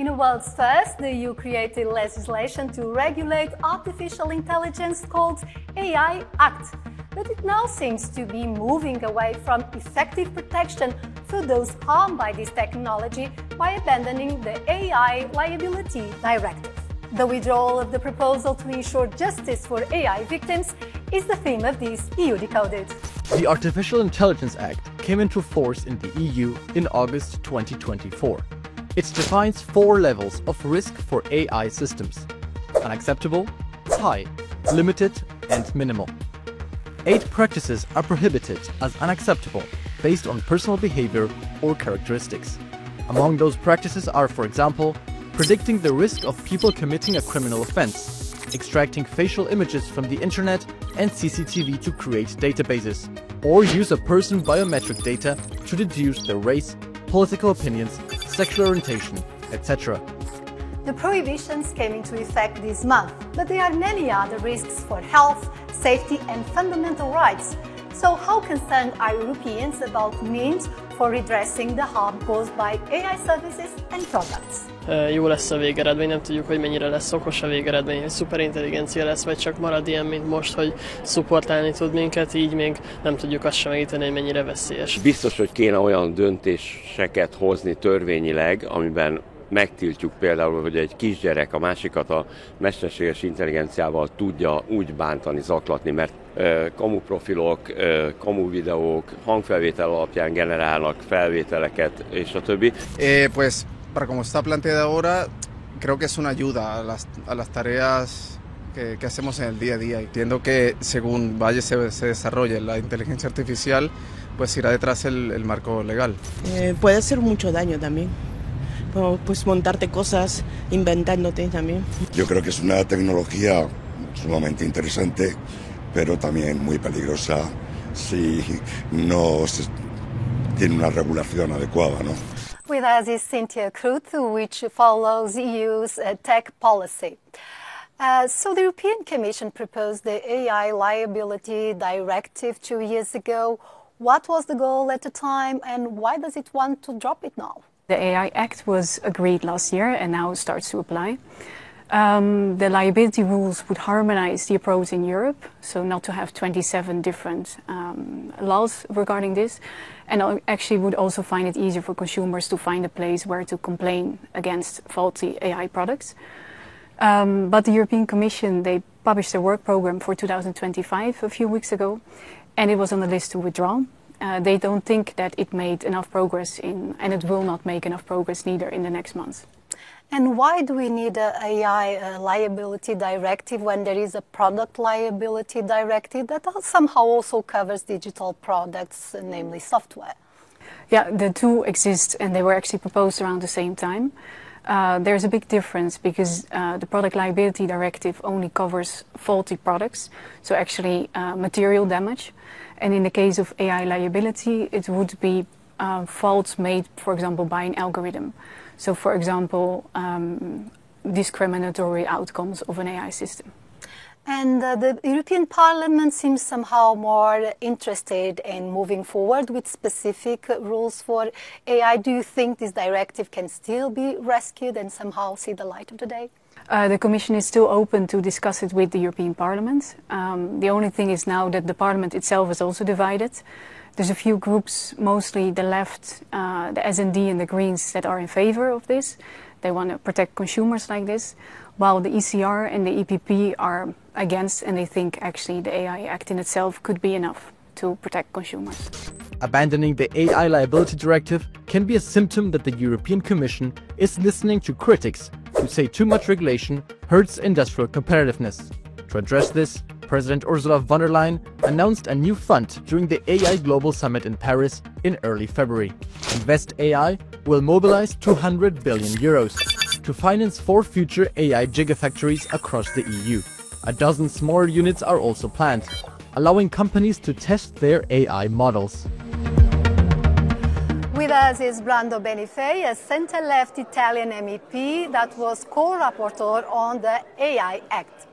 the world's first, the EU created legislation to regulate artificial intelligence called AI Act. But it now seems to be moving away from effective protection for those harmed by this technology by abandoning the AI Liability Directive. The withdrawal of the proposal to ensure justice for AI victims is the theme of this EU-decoded. The Artificial Intelligence Act came into force in the EU in August 2024. It defines 4 levels of risk for AI systems: unacceptable, high, limited, and minimal. 8 practices are prohibited as unacceptable based on personal behavior or characteristics. Among those practices are, for example, predicting the risk of people committing a criminal offense, extracting facial images from the internet and CCTV to create databases, or use of person biometric data to deduce their race, political opinions, sexual orientation, etc. The prohibitions came into effect this month, but there are many other risks for health, safety and fundamental rights. So how concerned are Europeans about means for redressing the harm caused by AI services and products? Jó lesz a végeredmény, nem tudjuk, hogy mennyire lesz okos a végeredmény, hogy szuperintelligencia lesz, vagy csak marad ilyen, mint most, hogy szupportálni tud minket, így még nem tudjuk azt sem megítélni, hogy mennyire veszélyes. Biztos, hogy kéne olyan döntéseket hozni törvényileg, amiben megtiltjuk például, hogy egy kisgyerek a másikat a mesterséges intelligenciával tudja úgy bántani, zaklatni, mert kamuprofilok, kamu videók, hangfelvétel alapján generálnak felvételeket, és a többi. Pues, para como está planteada ahora, creo que es una ayuda a las tareas que hacemos en el día a día. Entiendo que según se desarrolle la inteligencia artificial, pues irá detrás el marco legal. Puede hacer mucho daño también. Pues montarte cosas, inventándote también. Yo creo que es una tecnología sumamente interesante, pero también muy peligrosa si no se tiene una regulación adecuada, ¿no? With us is Cynthia Kruth, which follows EU's tech policy. So the European Commission proposed the AI Liability Directive 2 years ago. What was the goal at the time and why does it want to drop it now? The AI Act was agreed last year and now starts to apply. The liability rules would harmonize the approach in Europe, so not to have 27 different laws regarding this, and actually would also find it easier for consumers to find a place where to complain against faulty AI products. But the European Commission, they published a work program for 2025 a few weeks ago, and it was on the list to withdraw. They don't think that it made enough progress and it will not make enough progress neither in the next months. And why do we need an AI liability directive when there is a product liability directive that somehow also covers digital products, namely software? Yeah, the two exist and they were actually proposed around the same time. There's a big difference because the product liability directive only covers faulty products, so actually material damage. And in the case of AI liability, it would be faults made, for example, by an algorithm. So, for example, discriminatory outcomes of an AI system. And the European Parliament seems somehow more interested in moving forward with specific rules for AI. Do you think this directive can still be rescued and somehow see the light of the day? The Commission is still open to discuss it with the European Parliament. The only thing is now that the Parliament itself is also divided. There's a few groups, mostly the left, the S&D and the Greens, that are in favor of this. They want to protect consumers like this, while the ECR and the EPP are against, and they think actually the AI Act in itself could be enough to protect consumers. Abandoning the AI Liability Directive can be a symptom that the European Commission is listening to critics who say too much regulation hurts industrial competitiveness. To address this, President Ursula von der Leyen announced a new fund during the AI Global Summit in Paris in early February. Invest AI will mobilize 200 billion euros to finance 4 future AI gigafactories across the EU. A dozen smaller units are also planned, allowing companies to test their AI models. With us is Brando Benifei, a centre-left Italian MEP that was co-rapporteur on the AI Act.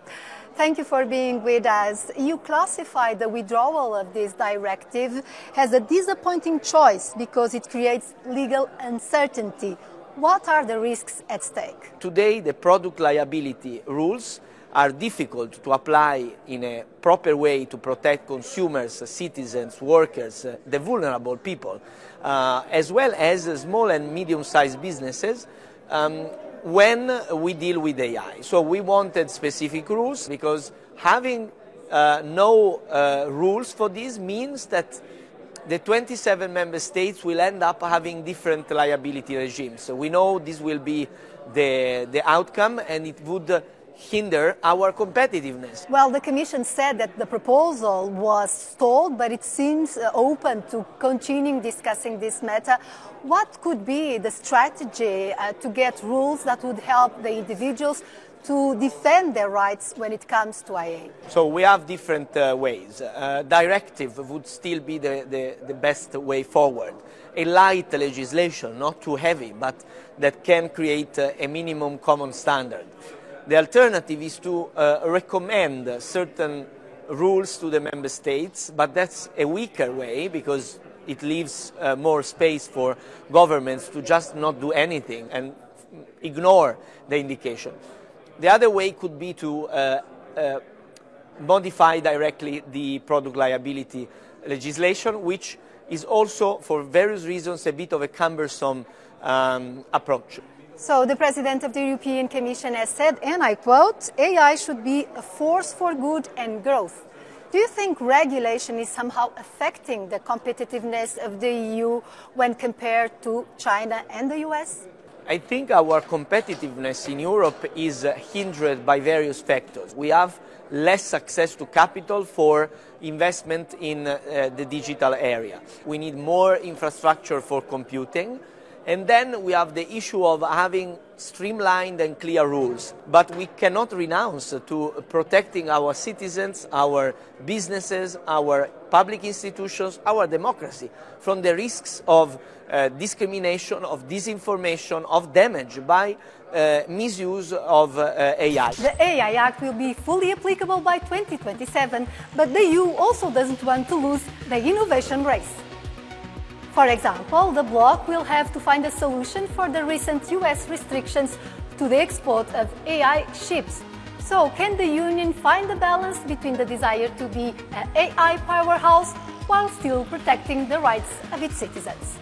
Thank you for being with us. You classified the withdrawal of this directive as a disappointing choice because it creates legal uncertainty. What are the risks at stake? Today, the product liability rules are difficult to apply in a proper way to protect consumers, citizens, workers, the vulnerable people, as well as small and medium-sized businesses when we deal with AI. So we wanted specific rules because having no rules for this means that the 27 member states will end up having different liability regimes. So we know this will be the outcome, and it would hinder our competitiveness. Well, the Commission said that the proposal was stalled, but it seems open to continuing discussing this matter. What could be the strategy to get rules that would help the individuals to defend their rights when it comes to IA? So we have different ways. Directive would still be the best way forward. A light legislation, not too heavy, but that can create a minimum common standard. The alternative is to recommend certain rules to the member states, but that's a weaker way because it leaves more space for governments to just not do anything and ignore the indication. The other way could be to modify directly the product liability legislation, which is also, for various reasons, a bit of a cumbersome approach. So the President of the European Commission has said, and I quote, AI should be a force for good and growth. Do you think regulation is somehow affecting the competitiveness of the EU when compared to China and the US? I think our competitiveness in Europe is hindered by various factors. We have less access to capital for investment in the digital area. We need more infrastructure for computing. And then we have the issue of having streamlined and clear rules. But we cannot renounce to protecting our citizens, our businesses, our public institutions, our democracy from the risks of discrimination, of disinformation, of damage by misuse of AI. The AI Act will be fully applicable by 2027, but the EU also doesn't want to lose the innovation race. For example, the bloc will have to find a solution for the recent US restrictions to the export of AI chips. So, can the Union find a balance between the desire to be an AI powerhouse while still protecting the rights of its citizens?